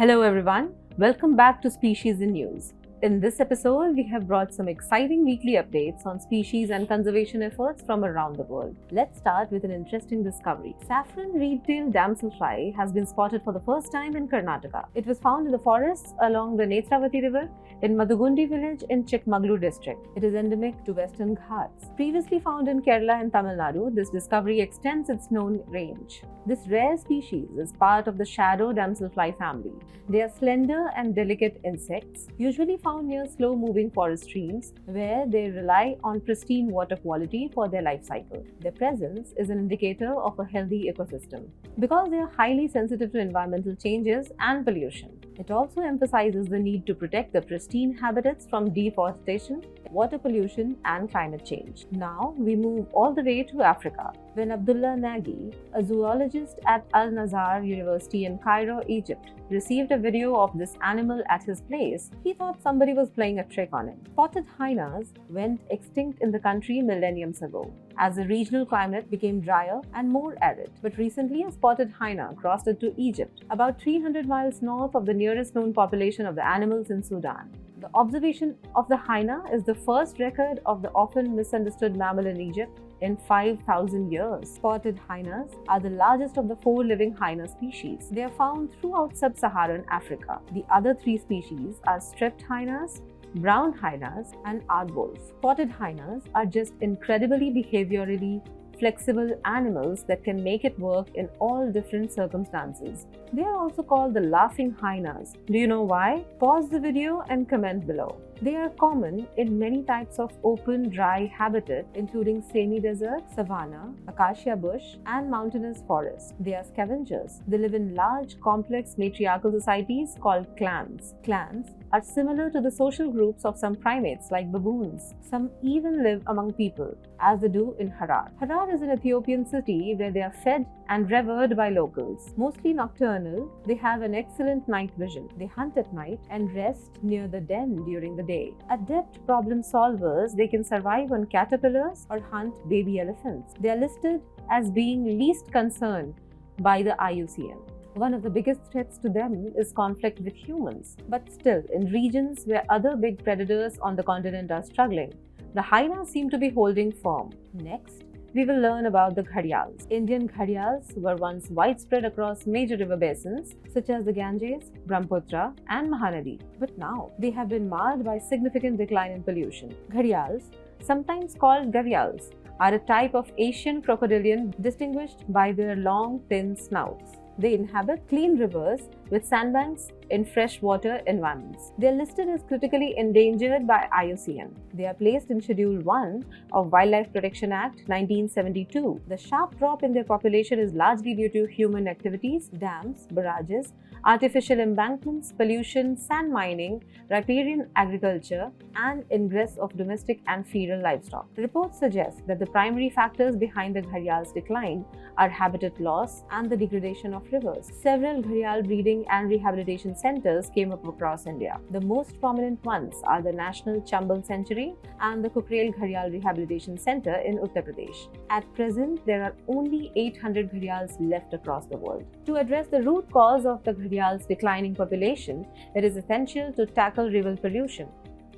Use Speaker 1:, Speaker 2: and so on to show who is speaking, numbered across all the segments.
Speaker 1: Hello everyone, welcome back to Species in News. In this episode, we have brought some exciting weekly updates on species and conservation efforts from around the world. Let's start with an interesting discovery. Saffron reed-tailed damselfly has been spotted for the first time in Karnataka. It was found in the forests along the Netravati river in Madugundi village in Chikmagalur district. It is endemic to Western Ghats. Previously found in Kerala and Tamil Nadu, this discovery extends its known range. This rare species is part of the shadow damselfly family. They are slender and delicate insects, usually found near slow-moving forest streams where they rely on pristine water quality for their life cycle. Their presence is an indicator of a healthy ecosystem because they are highly sensitive to environmental changes and pollution. It also emphasizes the need to protect the pristine habitats from deforestation, water pollution, and climate change. Now we move all the way to Africa. When Abdullah Nagy, a zoologist at Al-Nazar University in Cairo, Egypt, received a video of this animal at his place, he thought somebody was playing a trick on him. Spotted hyenas went extinct in the country millenniums ago as the regional climate became drier and more arid. But recently, a spotted hyena crossed into Egypt, about 300 miles north of the nearest known population of the animals in Sudan. The observation of the hyena is the first record of the often misunderstood mammal in Egypt in 5,000 years. Spotted hyenas are the largest of the 4 living hyena species. They are found throughout sub-Saharan Africa. The other 3 species are striped hyenas, brown hyenas, and aardwolf. Spotted hyenas are just incredibly behaviorally flexible animals that can make it work in all different circumstances. They are also called the laughing hyenas. Do you know why? Pause the video and comment below. They are common in many types of open, dry habitat, including semi-desert, savanna, acacia bush, and mountainous forests. They are scavengers. They live in large, complex matriarchal societies called clans. Clans are similar to the social groups of some primates like baboons. Some even live among people, as they do in Harar. Harar is an Ethiopian city where they are fed and revered by locals. Mostly nocturnal, they have an excellent night vision. They hunt at night and rest near the den during the day. Adept problem solvers, they can survive on caterpillars or hunt baby elephants. They are listed as being least concerned by the IUCN. One of the biggest threats to them is conflict with humans. But still, in regions where other big predators on the continent are struggling, the hyenas seem to be holding firm. Next, we will learn about the gharials. Indian gharials were once widespread across major river basins such as the Ganges, Brahmaputra, and Mahanadi. But now, they have been marred by significant decline in pollution. Gharials, sometimes called gharials, are a type of Asian crocodilian distinguished by their long, thin snouts. They inhabit clean rivers with sandbanks in freshwater environments. They are listed as critically endangered by IUCN. They are placed in Schedule 1 of Wildlife Protection Act 1972. The sharp drop in their population is largely due to human activities, dams, barrages, artificial embankments, pollution, sand mining, riparian agriculture, and ingress of domestic and feral livestock. Reports suggest that the primary factors behind the gharial's decline are habitat loss and the degradation of rivers. Several gharial breeding and rehabilitation centers came up across India. The most prominent ones are the National Chambal Sanctuary and the Kukrail Gharial Rehabilitation Center in Uttar Pradesh. At present, there are only 800 gharials left across the world. To address the root cause of the gharial's declining population, it is essential to tackle river pollution,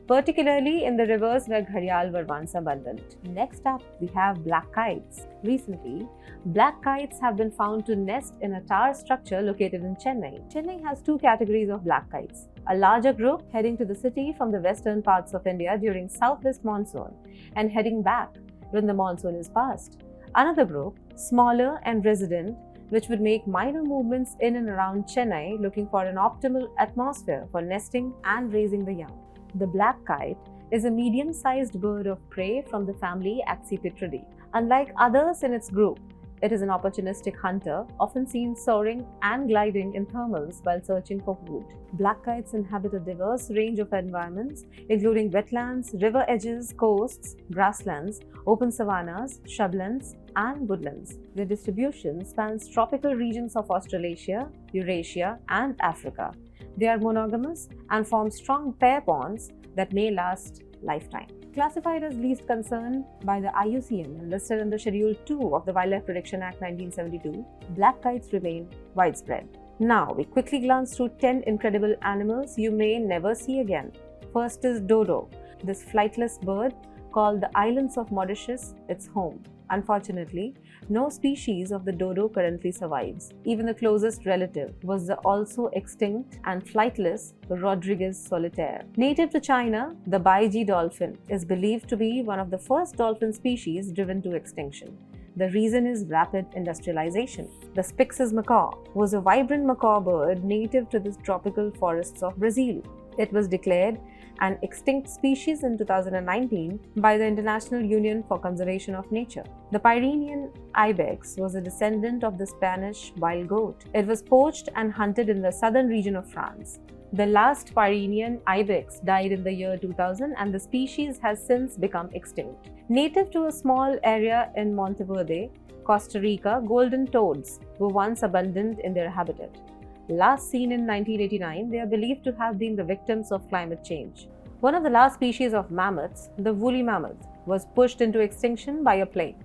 Speaker 1: particularly in the rivers where gharial were once abundant. Next up, we have black kites. Recently, black kites have been found to nest in a tower structure located in Chennai. Chennai has 2 categories of black kites. A larger group heading to the city from the western parts of India during southwest monsoon and heading back when the monsoon is past. Another group, smaller and resident, which would make minor movements in and around Chennai looking for an optimal atmosphere for nesting and raising the young. The black kite is a medium-sized bird of prey from the family Accipitridae. Unlike others in its group, it is an opportunistic hunter, often seen soaring and gliding in thermals while searching for food. Black kites inhabit a diverse range of environments, including wetlands, river edges, coasts, grasslands, open savannas, shrublands, and woodlands. Their distribution spans tropical regions of Australasia, Eurasia, and Africa. They are monogamous and form strong pair bonds that may last lifetime. Classified as least concern by the IUCN and listed under Schedule 2 of the Wildlife Protection Act 1972, black kites remain widespread. Now, we quickly glance through 10 incredible animals you may never see again. First is dodo, this flightless bird called the Islands of Mauritius its home. Unfortunately, no species of the dodo currently survives. Even the closest relative was the also extinct and flightless Rodriguez solitaire. Native to China, the baiji dolphin is believed to be one of the first dolphin species driven to extinction. The reason is rapid industrialization. The Spix's macaw was a vibrant macaw bird native to the tropical forests of Brazil. It was declared an extinct species in 2019 by the International Union for Conservation of Nature. The Pyrenean ibex was a descendant of the Spanish wild goat. It was poached and hunted in the southern region of France. The last Pyrenean ibex died in the year 2000 and the species has since become extinct. Native to a small area in Monteverde, Costa Rica, golden toads were once abundant in their habitat. Last seen in 1989, they are believed to have been the victims of climate change. One of the last species of mammoths, the woolly mammoth, was pushed into extinction by a plane.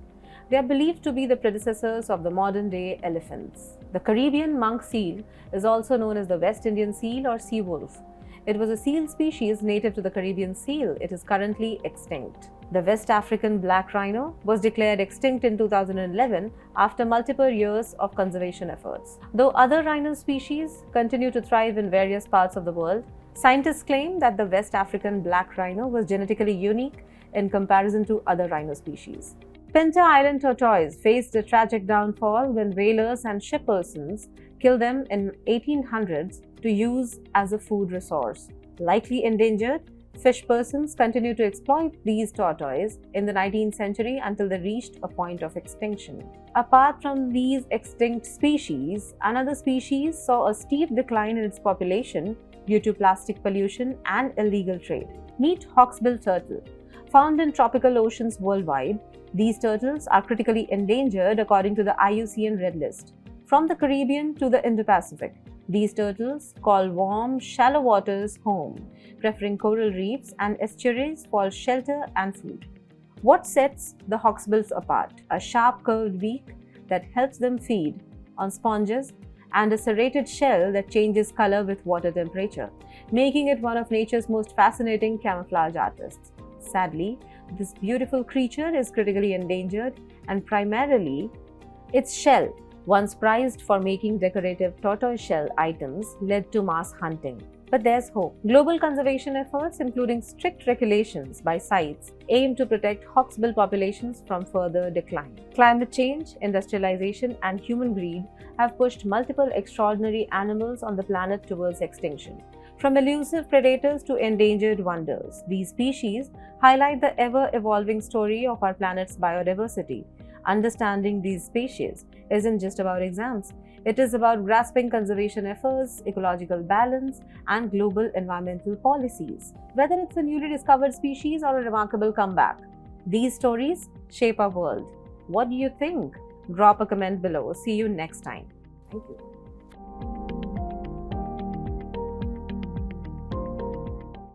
Speaker 1: They are believed to be the predecessors of the modern-day elephants. The Caribbean monk seal is also known as the West Indian seal or sea wolf. It was a seal species native to the Caribbean seal. It is currently extinct. The West African black rhino was declared extinct in 2011 after multiple years of conservation efforts. Though other rhino species continue to thrive in various parts of the world, scientists claim that the West African black rhino was genetically unique in comparison to other rhino species. Pinta Island tortoise faced a tragic downfall when whalers and ship persons killed them in 1800s to use as a food resource. Likely endangered, fish persons continued to exploit these tortoises in the 19th century until they reached a point of extinction. Apart from these extinct species, another species saw a steep decline in its population due to plastic pollution and illegal trade. Meet hawksbill turtle. Found in tropical oceans worldwide, these turtles are critically endangered according to the IUCN Red List. From the Caribbean to the Indo-Pacific, these turtles call warm, shallow waters home, preferring coral reefs and estuaries for shelter and food. What sets the hawksbills apart? A sharp curved beak that helps them feed on sponges and a serrated shell that changes color with water temperature, making it one of nature's most fascinating camouflage artists. Sadly, this beautiful creature is critically endangered and primarily its shell, once prized for making decorative tortoiseshell items, led to mass hunting. But there's hope. Global conservation efforts, including strict regulations by CITES, aim to protect hawksbill populations from further decline. Climate change, industrialization, and human greed have pushed multiple extraordinary animals on the planet towards extinction. From elusive predators to endangered wonders, these species highlight the ever-evolving story of our planet's biodiversity. Understanding these species isn't just about exams. It is about grasping conservation efforts, ecological balance, and global environmental policies. Whether it's a newly discovered species or a remarkable comeback, these stories shape our world. What do you think? Drop a comment below. See you next time. Thank you.